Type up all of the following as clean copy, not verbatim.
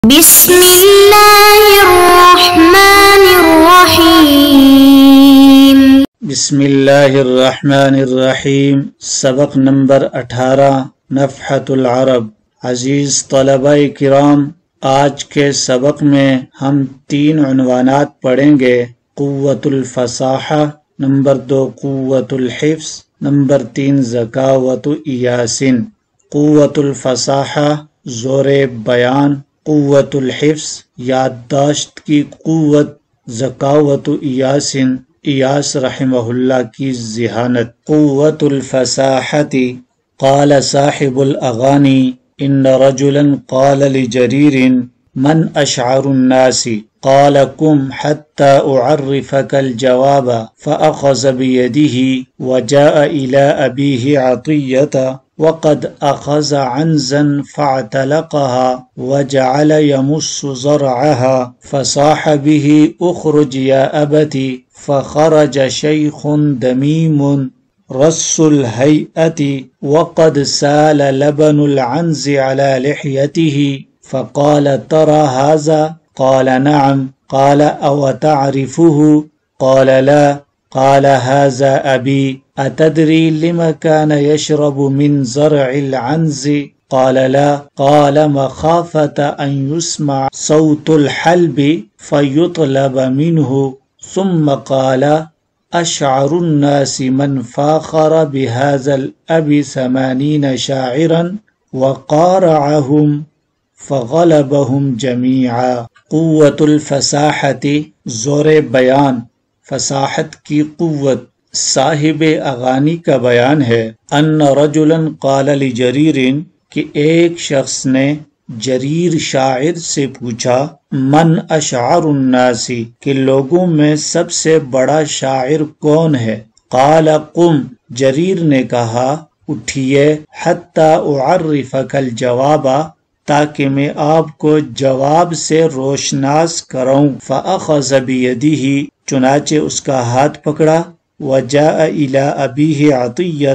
بسم اللہ الرحمن الرحیم بسم اللہ الرحمن الرحیم۔ سبق نمبر 18 نفحۃ العرب۔ عزیز طلبہ کرام، آج کے سبق میں ہم 3 عنوانات پڑھیں گے۔ قوت الفصاحہ، نمبر 2 قوت الحفظ، نمبر 3 ذکاوت ایاسن۔ قوت الفصاحہ زور بیان، قوت الحفظ یادداشت کی قوت، ذکاوت ایاسن ایاس رحمہ اللہ کی ذہانت۔ قوت الفصاحت، قال صاحب الاغانی ان رجلا قال لجریر من اشعر الناس قال قم حتى اعرفك الجواب فاخذ بيده وجاء الى ابيه عطية وقد اخذ عنزا فاعتلقها وجعل يمس زرعها فصاح به اخرج يا ابتي فخرج شيخ دميم رس الهيئة وقد سال لبن العنز على لحيته فقال ترى هذا؟ قال نعم. قال أو تعرفه؟ قال لا. قال هذا أبي. أتدري لما كان يشرب من زرع العنز؟ قال لا. قال مخافة أن يسمع صوت الحلب فيطلب منه. ثم قال أشعر الناس من فاخر بهذا الأب 80 شاعرا وقارعهم فغلبهم جميعا۔ قوت الفصاحت زور بیان، فصاحت کی قوت۔ صاحب اغانی کا بیان ہے ان رجلا قال لجریر، کہ ایک شخص نے جریر شاعر سے پوچھا من اشعر الناس، کہ لوگوں میں سب سے بڑا شاعر کون ہے؟ قال قم، جریر نے کہا اٹھیے، حتی اعرفک الجواب، تاکہ میں آپ کو جواب سے روشناس کراؤں۔ فاخذ بیدہ، چنانچہ اس کا ہاتھ پکڑا، وجاء الی ابیہ عطیہ،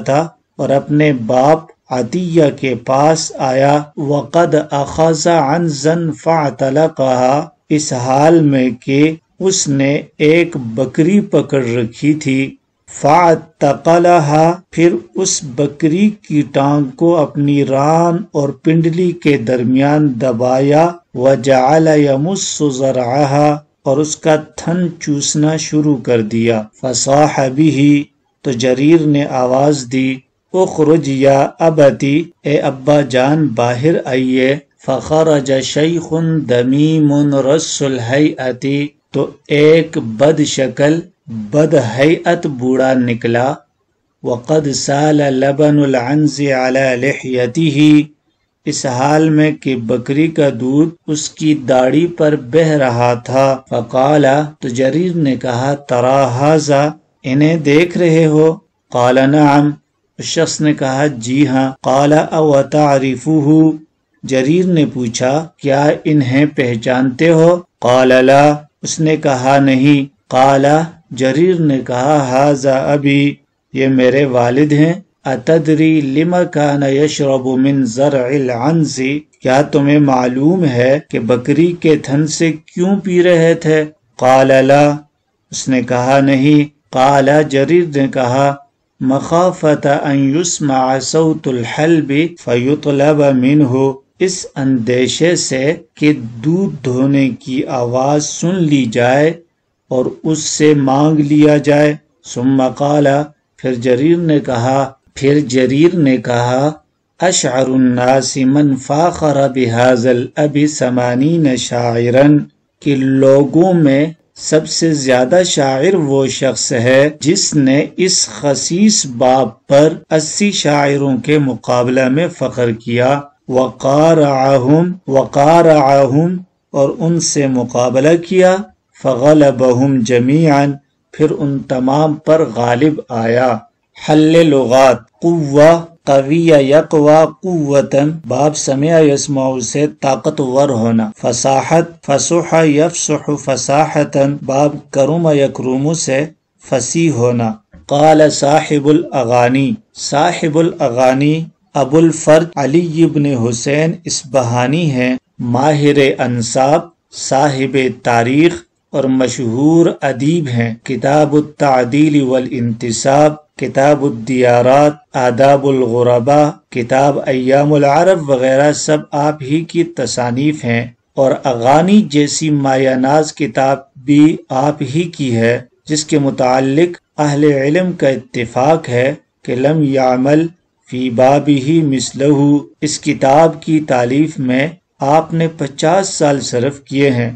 اور اپنے باپ عطیہ کے پاس آیا، وقد اخذ عنزا فاعتلقها، اس حال میں کہ اس نے ایک بکری پکڑ رکھی تھی، فاعتقلها، پھر اس بکری کی ٹانگ کو اپنی ران اور پنڈلی کے درمیان دبایا، وجعل يمس زرعها، اور اس کا تھن چوسنا شروع کر دیا، فصاح به، تو جریر نے آواز دی، اخرج یا ابتی، اے ابا جان باہر آئیے، فخرج شیخ دمیم رس الہیئت، تو ایک بد شکل بد ہیئت بوڑھا نکلا، وقد سال لبن العنز علی لحیتہ، اس حال میں کہ بکری کا دودھ اس کی داڑھی پر بہہ رہا تھا، فقال، تو جریر نے کہا تری ھذا، انہیں دیکھ رہے ہو؟ قال نعم، اس شخص نے کہا جی ہاں۔ قال او تعرفه، جریر نے پوچھا کیا انہیں پہچانتے ہو؟ قال لا، اس نے کہا نہیں۔ قال، جریر نے کہا ھذا ابی، یہ میرے والد ہیں۔ اتدری لما کان یشرب من زرع العنز، کیا تمہیں معلوم ہے کہ بکری کے تھن سے کیوں پی رہے تھے؟ قال لا، اس نے کہا نہیں۔ قال، جریر نے کہا مخافت ان یسمع صوت الحلب فیطلب منہ، اس اندیشے سے کہ دودھ دھونے کی آواز سن لی جائے اور اس سے مانگ لیا جائے۔ ثم قال، پھر جریر نے کہا اشعر الناس من فاخر بهذا الاب 80 شاعرا، کہ لوگوں میں سب سے زیادہ شاعر وہ شخص ہے جس نے اس خسیس باب پر 80 شاعروں کے مقابلہ میں فخر کیا، وقارعهم، اور ان سے مقابلہ کیا، فغلبهم جميعا، پھر ان تمام پر غالب آیا۔ حل لغات، قوہ قویہ یقوی قوتاً، باب سمع یسمع سے طاقتور ہونا۔ فصاحت، فصح یفصح فصاحتاً، باب کرم یکرم سے فصیح ہونا۔ قال صاحب الاغانی، صاحب الاغانی ابو الفرد علی بن حسین اصبہانی ہیں، ماہر انصاب، صاحب تاریخ اور مشہور ادیب ہیں۔ کتاب التعدیل والانتصاب، کتاب الدیارات، آداب الغرباء، کتاب ایام العرب وغیرہ سب آپ ہی کی تصانیف ہیں، اور اغانی جیسی مایہ ناز کتاب بھی آپ ہی کی ہے، جس کے متعلق اہل علم کا اتفاق ہے کہ لم یعمل فی بابہ مثلہ، اس کتاب کی تالیف میں آپ نے 50 سال صرف کیے ہیں۔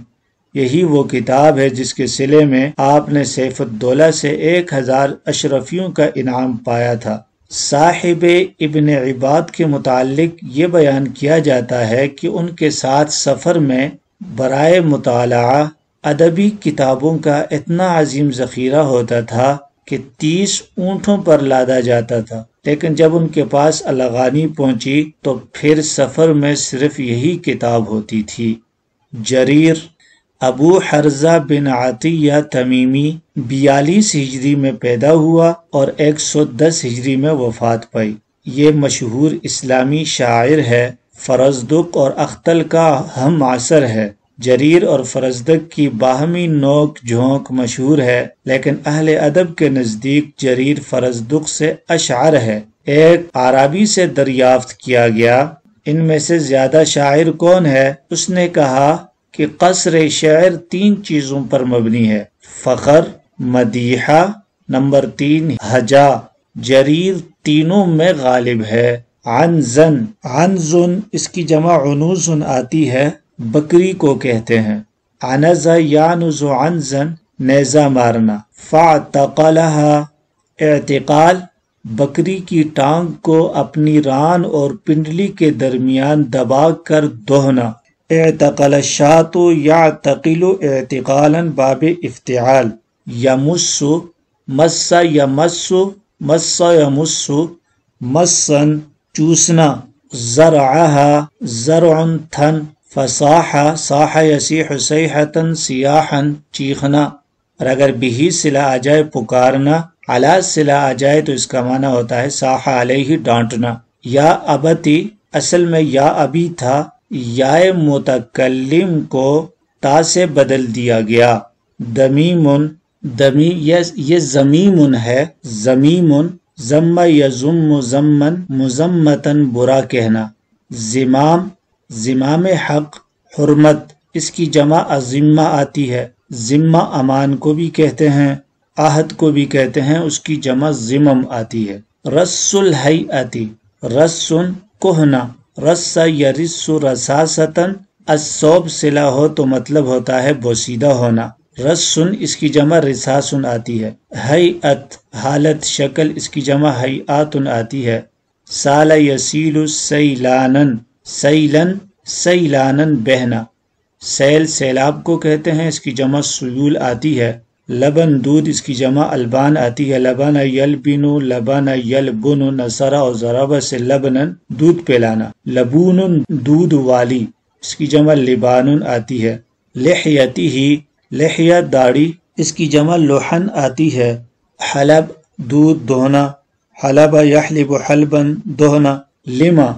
یہی وہ کتاب ہے جس کے صلے میں آپ نے سیف الدولہ سے 1000 اشرفیوں کا انعام پایا تھا۔ صاحب ابن عباد کے متعلق یہ بیان کیا جاتا ہے کہ ان کے ساتھ سفر میں برائے مطالعہ ادبی کتابوں کا اتنا عظیم ذخیرہ ہوتا تھا کہ 30 اونٹوں پر لادا جاتا تھا، لیکن جب ان کے پاس الاغانی پہنچی تو پھر سفر میں صرف یہی کتاب ہوتی تھی۔ جریر ابو حرزہ بن عطیہ تمیمی 42 ہجری میں پیدا ہوا اور 110 ہجری میں وفات پائی۔ یہ مشہور اسلامی شاعر ہے، فرزدق اور اختل کا ہم عصر ہے۔ جریر اور فرزدق کی باہمی نوک جھونک مشہور ہے، لیکن اہل ادب کے نزدیک جریر فرزدق سے اشعر ہے۔ ایک عربی سے دریافت کیا گیا، ان میں سے زیادہ شاعر کون ہے؟ اس نے کہا کہ قصر شعر 3 چیزوں پر مبنی ہے: فخر، مدیحہ، نمبر 3 ہجا۔ جریر تینوں میں غالب ہے۔ عنزن، عنزن اس کی جمع عنوزن آتی ہے، بکری کو کہتے ہیں۔ عنز یعنز عنزن، نیزہ مارنا۔ فاعتقلہا، اعتقال بکری کی ٹانگ کو اپنی ران اور پنڈلی کے درمیان دبا کر دہنا۔ اعتقل الشاۃ یعتقل اعتقالا، باب افتعال۔ یمس، مس یمس، مس یمس، مسن چوسنا۔ زرعہا، زرع تھن۔ فصاح، صاح یصیح صیحۃ صیاحا، چیخنا۔ اور اگر بھی صلہ آ جائے پکارنا، علی صلہ آ جائے تو اس کا معنی ہوتا ہے صاح علیہ، ڈانٹنا۔ یا ابتی، اصل میں یا ابی تھا، یا متکلم کو تا سے بدل دیا گیا۔ دمیمن، دمی یہ زمیم ہے، زمیم، ضم یضم ضمن، مذمتن برا کہنا۔ زمام، زمام حق، حرمت اس کی جمع الذمہ آتی ہے۔ ذمہ امان کو بھی کہتے ہیں، عہد کو بھی کہتے ہیں، اس کی جمع ذمم آتی ہے۔ رس الہیئتی، رسن کہنا، رس یرس رساستن، الصوب صلہ ہو تو مطلب ہوتا ہے بوسیدہ ہونا۔ رسن اس کی جمع رساسن آتی ہے۔ ہیئت حالت شکل، اس کی جمع ہیئاتن آتی ہے۔ سال یسیل سیلانن، سیلن سیلانن بہنا۔ سیل سیلاب کو کہتے ہیں، اس کی جمع سیول آتی ہے۔ لبن دودھ، اس کی جمع البان آتی ہے۔ لبن یلبن، لبن یلبن، نصر اور ضرب سے لبنن دودھ پلانا۔ لبون دودھ والی، اس کی جمع لبان آتی ہے۔ لحیتی ہی، لحیہ داڑھی، اس کی جمع لحن آتی ہے۔ حلب دودھ دہنا، حلب یحلب حلبن دہنا۔ لما،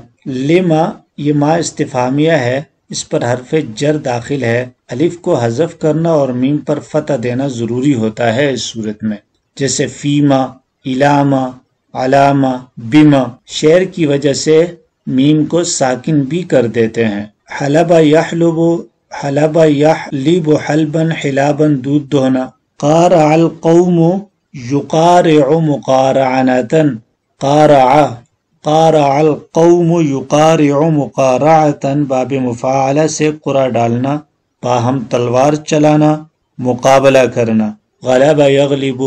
لما یہ ما استفہامیہ ہے، اس پر حرف جر داخل ہے، الف کو حذف کرنا اور میم پر فتح دینا ضروری ہوتا ہے اس صورت میں، جیسے فیما، الاما، علامہ، بما۔ شعر کی وجہ سے میم کو ساکن بھی کر دیتے ہیں۔ حلب یحلب، حلب یحلب حلبا، حلابا دودھ دہنا۔ قارع القوم یقارع مقارعنتن، قارع، قارع القوم یقارع مقارعتن، باب مفاعلہ سے قرع ڈالنا، باہم تلوار چلانا، مقابلہ کرنا۔ غلب یغلب،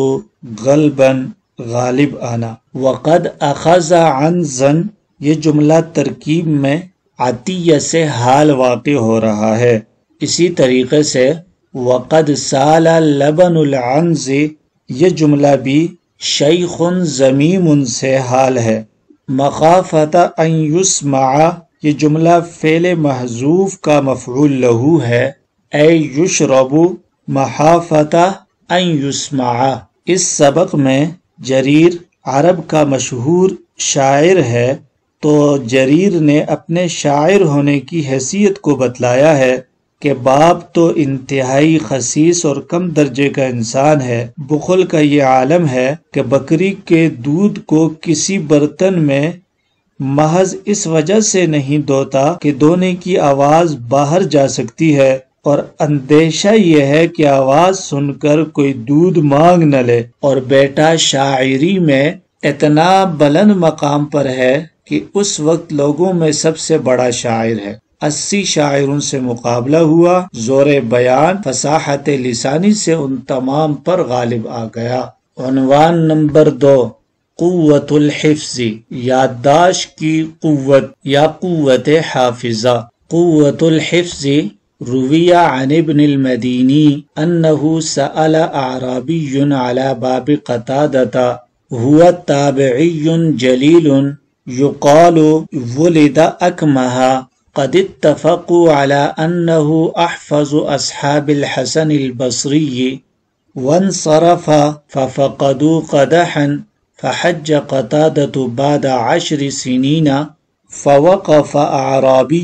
غلباً غالب آنا۔ وقد اخذ عنزن، یہ جملہ ترکیب میں عطیہ سے حال واقع ہو رہا ہے۔ اسی طریقے سے وقد سال لبن العنز، یہ جملہ بھی شیخ ضمیم سے حال ہے۔ مخافت ان یسمع، یہ جملہ فعل محذوف کا مفعول لہو ہے، اے یشرب محافت ان یسمع۔ اس سبق میں جریر عرب کا مشہور شاعر ہے، تو جریر نے اپنے شاعر ہونے کی حیثیت کو بتلایا ہے کہ باپ تو انتہائی خسیس اور کم درجے کا انسان ہے۔ بخل کا یہ عالم ہے کہ بکری کے دودھ کو کسی برتن میں محض اس وجہ سے نہیں دھوتا کہ دھونے کی آواز باہر جا سکتی ہے، اور اندیشہ یہ ہے کہ آواز سن کر کوئی دودھ مانگ نہ لے، اور بیٹا شاعری میں اتنا بلند مقام پر ہے کہ اس وقت لوگوں میں سب سے بڑا شاعر ہے۔ 80 شاعروں سے مقابلہ ہوا، زور بیان فصاحت لسانی سے ان تمام پر غالب آ گیا۔ عنوان نمبر 2، قوت الحفظ، یادداشت کی قوت یا قوت حافظہ۔ قوت الحفظ روی عن ابن المدینی انه سأل اعرابی علی باب قتادہ هو تابعی جلیل یقال ولد اکمہا قد اتفقوا على انه احفظ اصحاب الحسن البصری وانصرف ففقدوا قدحا فحج قتادة بعد 10 سنين فوقف اعرابی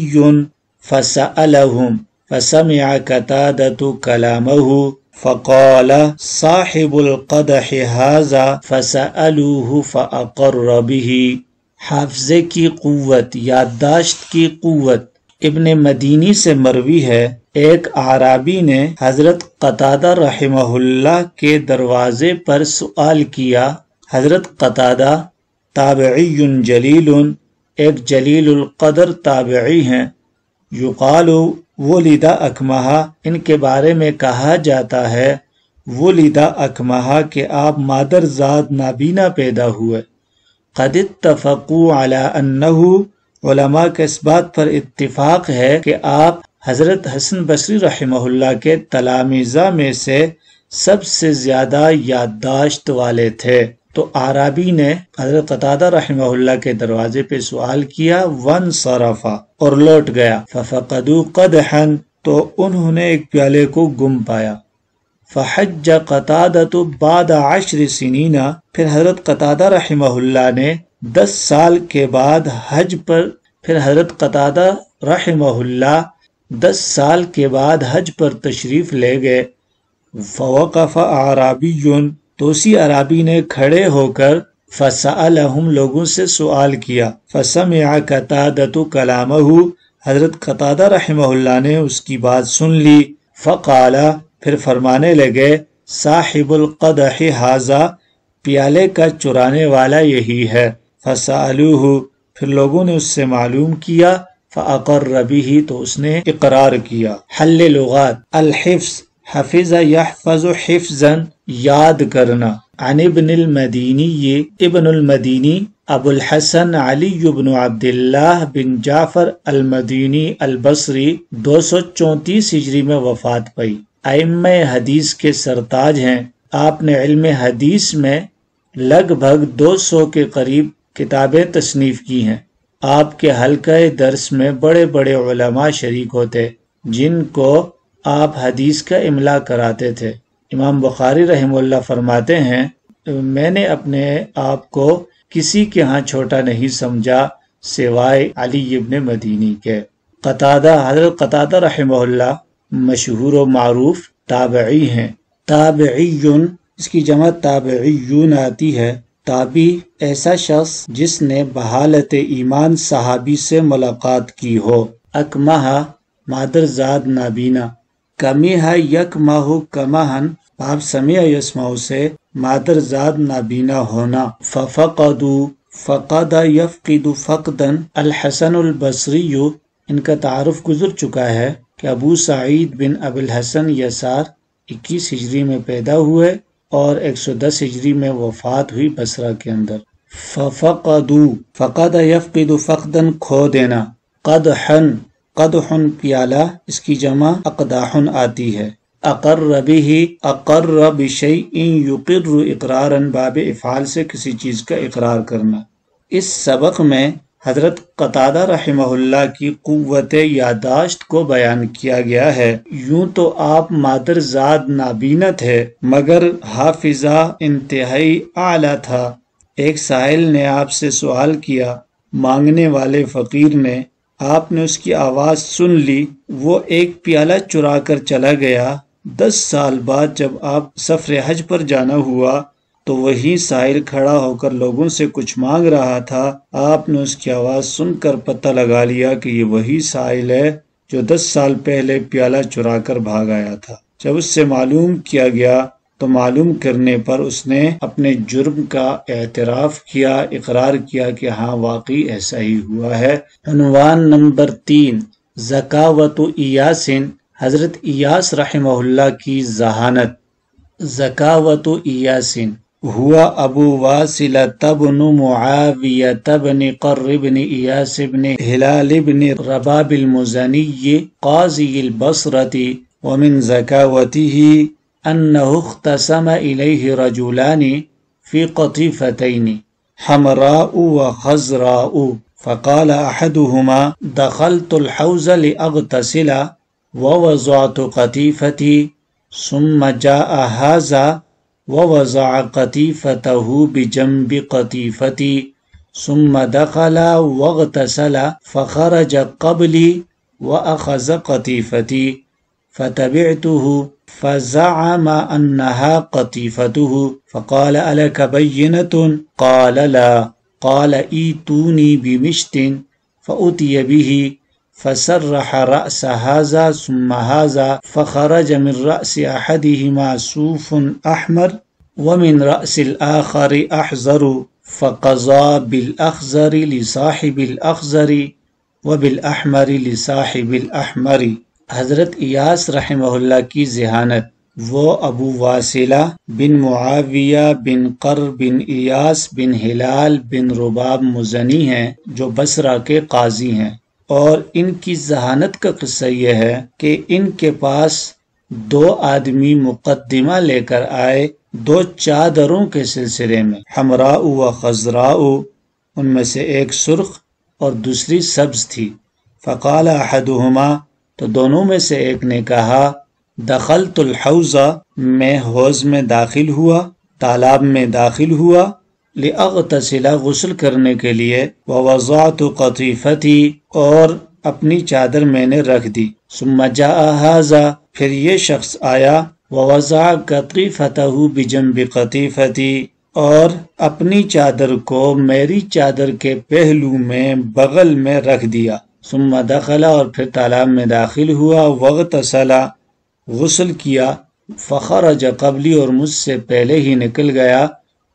فسألهم فسمع قتادة كلامه فقال صاحب القدح هذا فسألوه فأقر به۔ حافظے کی قوت، یادداشت کی قوت۔ ابن مدینی سے مروی ہے، ایک اعرابی نے حضرت قتادہ رحمہ اللہ کے دروازے پر سوال کیا۔ حضرت قتادہ تابعی جلیل، ایک جلیل القدر تابعی ہیں، یقال ولد اکمہا، ان کے بارے میں کہا جاتا ہے ولد اکمہا کہ آپ مادرزاد نابینا پیدا ہوئے۔ قد اتفقوا علی انہ، علماء کے اس بات پر اتفاق ہے کہ آپ حضرت حسن بصری رحمہ اللہ کے تلامذہ میں سے سب سے زیادہ یادداشت والے تھے۔ تو اعرابی نے حضرت قتادہ رحمہ اللہ کے دروازے پہ سوال کیا، وانصرفا، اور لوٹ گیا، ففقدوا قدحا، تو انہوں نے ایک پیالے کو گم پایا۔ فحج قتادہ بعد 10 سنین، پھر حضرت قتادہ رحمہ اللہ نے 10 سال کے بعد حج پر، پھر حضرت قتادہ رحمہ اللہ 10 سال کے بعد حج پر تشریف لے گئے۔ فوقف اعرابی، تو اسی عرابی نے کھڑے ہو کر فسألہم، لوگوں سے سوال کیا۔ فسمع قتادہ کلامہ، حضرت قتادہ رحمہ اللہ نے اس کی بات سن لی۔ فقال، پھر فرمانے لگے، صاحب القدح ھذا، پیالے کا چرانے والا یہی ہے۔ فسألوہ، پھر لوگوں نے اس سے معلوم کیا۔ فأقر بہ، تو اس نے اقرار کیا۔ حل لغات، الحفظ حفظ یحفظ حفظا، یاد کرنا۔ عن ابن المدینی، ابن المدینی ابو الحسن علی بن عبداللہ بن جعفر المدینی البصری 234 ہجری میں وفات پائی۔ ائمہ حدیث کے سرتاج ہیں۔ آپ نے علم حدیث میں لگ بھگ 200 کے قریب کتابیں تصنیف کی ہیں۔ آپ کے حلقہ درس میں بڑے بڑے علماء شریک ہوتے جن کو آپ حدیث کا املا کراتے تھے۔ امام بخاری رحمہ اللہ فرماتے ہیں، میں نے اپنے آپ کو کسی کے ہاں چھوٹا نہیں سمجھا سوائے علی ابن مدینی کے۔ قتادہ، حضرت قتادہ رحمہ اللہ مشہور و معروف تابعی ہیں۔ تابعی، اس کی جمع تابعیون آتی ہے۔ تابعی ایسا شخص جس نے بحالت ایمان صحابی سے ملاقات کی ہو۔ اکمہ، مادرزاد نابینا۔ کمیہ یکمہ کمہن، آپ سمع یسمع سے مادرزاد نابینا ہونا۔ ففقدوا، فقد یفقد فقدن، الحسن البصری، ان کا تعارف گزر چکا ہے کہ ابو سعید بن ابی الحسن یسار 21 ہجری میں پیدا ہوئے اور 110 ہجری میں وفات ہوئی بصرہ کے اندر۔ ففقدوا، فقد یفقد فقدن، کھو دینا۔ قدحن، قدحن پیالہ، اس کی جمع اقداحن آتی ہے۔ اقر بہ، اقر بشیء یقر اقرارا، باب افعال سے کسی چیز کا اقرار کرنا۔ اس سبق میں حضرت قتادہ رحمہ اللہ کی قوت یادداشت کو بیان کیا گیا ہے۔ یوں تو آپ مادرزاد نابینا تھے مگر حافظہ انتہائی اعلیٰ تھا۔ ایک سائل نے آپ سے سوال کیا مانگنے والے فقیر نے، آپ نے اس کی آواز سن لی، وہ ایک پیالہ چرا کر چلا گیا۔ 10 سال بعد جب آپ سفر حج پر جانا ہوا تو وہی سائل کھڑا ہو کر لوگوں سے کچھ مانگ رہا تھا۔ آپ نے اس کی آواز سن کر پتہ لگا لیا کہ یہ وہی سائل ہے جو 10 سال پہلے پیالہ چرا کر بھاگ آیا تھا۔ جب اس سے معلوم کیا گیا تو معلوم کرنے پر اس نے اپنے جرم کا اعتراف کیا، اقرار کیا کہ ہاں واقعی ایسا ہی ہوا ہے۔ عنوان نمبر 3، ذکاوۃ ایاس، حضرت ایاس رحمہ اللہ کی ذہانت۔ ذکاوۃ ایاس ہوا ابو واصلۃ بن معاویۃ بن قر بن ایاس بن ہلال بن رباب المزنی قاضی البصرۃ، ومن ذکاوته أنه اختصم إليه رجلان في قطيفتين حمراء وخضراء، فقال أحدهما دخلت الحوض لأغتسل ووضعت قطيفتي، ثم جاء هذا ووضع قطيفته بجنب قطيفتي، ثم دخل واغتسل فخرج قبلي وأخذ قطيفتي، فتبعته فزعم أنها قطيفته، فقال ألك بينة؟ قال لا، قال ائتوني بمشط، فأتي به فسرح رأس هذا ثم هذا، فخرج من رأس أحدهما صوف أحمر ومن رأس الآخر أحزر، فقضى بالأخزر لصاحب الأخزر وبالأحمر لصاحب الأحمر۔ حضرت ایاس رحمہ اللہ کی ذہانت۔ وہ ابو واصلہ بن معاویہ بن قر بن ایاس بن ہلال بن رباب مزنی ہیں جو بصرہ کے قاضی ہیں، اور ان کی ذہانت کا قصہ یہ ہے کہ ان کے پاس 2 آدمی مقدمہ لے کر آئے 2 چادروں کے سلسلے میں، حمراء و خضراء، ان میں سے ایک سرخ اور دوسری سبز تھی۔ فقال احدہما، تو دونوں میں سے ایک نے کہا، دخلت الحوض، میں حوض میں داخل ہوا، تالاب میں داخل ہوا، لأغتسل، غسل کرنے کے لیے، ووضعت قطیفتی، اور اپنی چادر میں نے رکھ دی، ثم جاء هذا، پھر یہ شخص آیا، ووضع قطیفتہ بجنب قطیفتی، اور اپنی چادر کو میری چادر کے پہلو میں بغل میں رکھ دیا، ثم دخل، اور پھر تالاب میں داخل ہوا، واغتسل، غسل کیا، فخرج قبلی، اور مجھ سے پہلے ہی نکل گیا،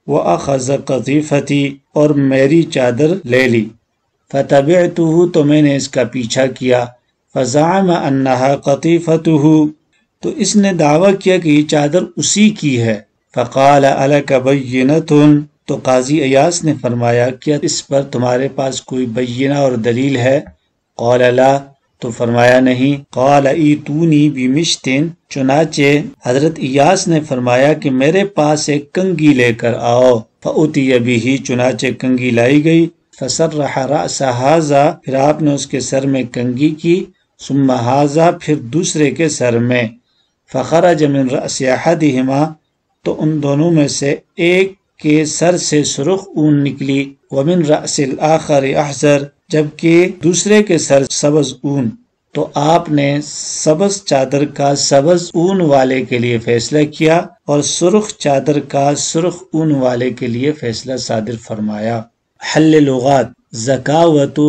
واخذ قطیفتی، اور میری چادر لے لی، فتبعته، تو میں نے اس کا پیچھا کیا، فزعم انہا قطیفتہ، تو اس نے دعویٰ کیا کہ یہ چادر اسی کی ہے، فقال الک بینۃ، تو قاضی ایاس نے فرمایا کیا اس پر تمہارے پاس کوئی بینہ اور دلیل ہے؟ قال لا، تو فرمایا نہیں۔ قال ایتونی بمشط، چنانچہ حضرت ایاس نے فرمایا کہ میرے پاس ایک کنگھی لے کر آؤ، فأتی بہ، چنانچہ کنگھی لائی گئی، فسرح رأس ھذا، پھر آپ نے اس کے سر میں کنگھی کی، ثم ھذا، پھر دوسرے کے سر میں، فخرج من رأس احدہما، تو ان دونوں میں سے ایک کے سر سے سرخ اون نکلی، ومن رأس الآخر احزر، جبکہ دوسرے کے سر سبز اون، تو آپ نے سبز چادر کا سبز اون والے کے لیے فیصلہ کیا اور سرخ چادر کا سرخ اون والے کے لیے فیصلہ صادر فرمایا۔ حل لغات۔ ذکاوت،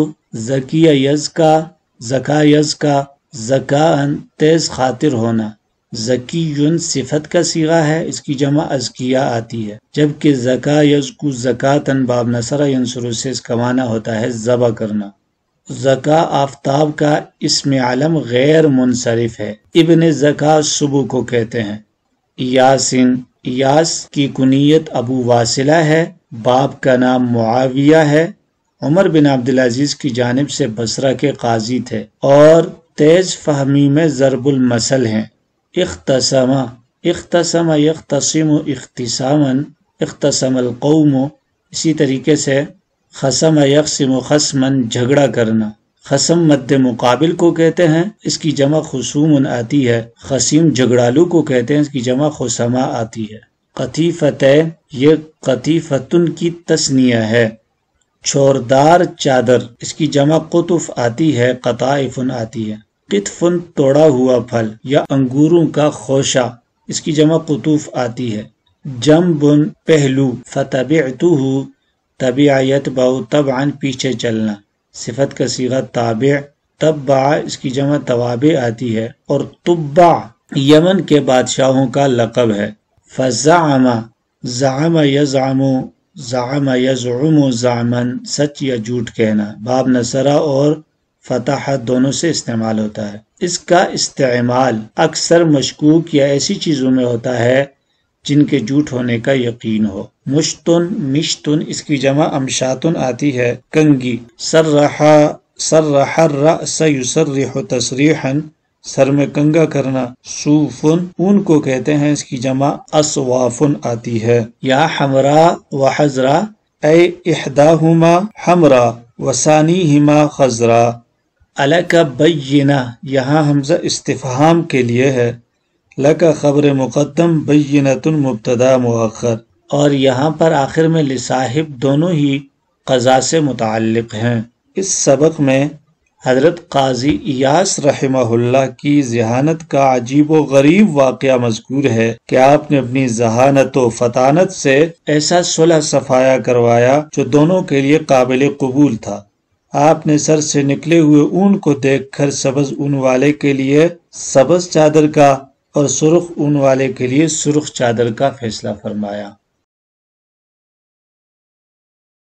ذکیہ یزکا، ذکا یزکا، ذکاءً، تیز خاطر ہونا، ذکیٌ صفت کا صیغہ ہے، اس کی جمع ازکیہ آتی ہے، جبکہ ذکا یزکو زکاتً باب نصر ینصر سے اس کا معنی ہوتا ہے ذبح کرنا۔ ذکا آفتاب کا اسم علم غیر منصرف ہے، ابن ذکا صبح کو کہتے ہیں۔ ایاسن، ایاس کی کنیت ابو واصلہ ہے، باپ کا نام معاویہ ہے، عمر بن عبدالعزیز کی جانب سے بصرہ کے قاضی تھے اور تیز فہمی میں ضرب المثل ہیں۔ اختصم، اختصم یختصم اختصاما، اختصم القوم، اسی طریقے سے خصم یقسم خصما، جھگڑا کرنا۔ خصم مد مقابل کو کہتے ہیں، اس کی جمع خصوم آتی ہے۔ خصیم جھگڑالو کو کہتے ہیں، اس کی جمع خصما آتی ہے۔ قطیفتین، یہ قطیفتن کی تثنیہ ہے، چھوردار چادر، اس کی جمع قطف آتی ہے، قطائفن آتی ہے۔ قطفن توڑا ہوا پھل یا انگوروں کا خوشہ، اس کی جمع قطوف آتی ہے۔ جنبن پہلو، فتبعتہ تبع یتبع تبعا پیچھے چلنا، صفت کا صیغہ تابع، تبع اس کی جمع توابع آتی ہے، اور تبع یمن کے بادشاہوں کا لقب ہے۔ فزعم زعم یزعم زعم یزعم زعمن سچ یا جھوٹ کہنا، باب نصرہ اور فتح دونوں سے استعمال ہوتا ہے۔ اس کا استعمال اکثر مشکوک یا ایسی چیزوں میں ہوتا ہے جن کے جھوٹ ہونے کا یقین ہو۔ مشتن مشتن اس کی جمع امشاتن آتی ہے، کنگھی۔ سرح الرأس یسرح تسریحا سر میں کنگا کرنا۔ صوفن اون کو کہتے ہیں، اس کی جمع اصوافن آتی ہے۔ یا حمراء و حزراء اے احداہما حمراء وثانیہما خضراء۔ الک بینہ یہاں حمزہ استفہام کے لیے ہے، لک خبر مقدم بینۃ مبتدا مؤخر، اور یہاں پر آخر میں لصاحب دونوں ہی قضا سے متعلق ہیں۔ اس سبق میں حضرت قاضی ایاس رحمہ اللہ کی ذہانت کا عجیب و غریب واقعہ مذکور ہے کہ آپ نے اپنی ذہانت و فطانت سے ایسا صلح صفایا کروایا جو دونوں کے لیے قابل قبول تھا۔ آپ نے سر سے نکلے ہوئے اون کو دیکھ کر سبز اون والے کے لیے سبز چادر کا اور سرخ اون والے کے لیے سرخ چادر کا فیصلہ فرمایا۔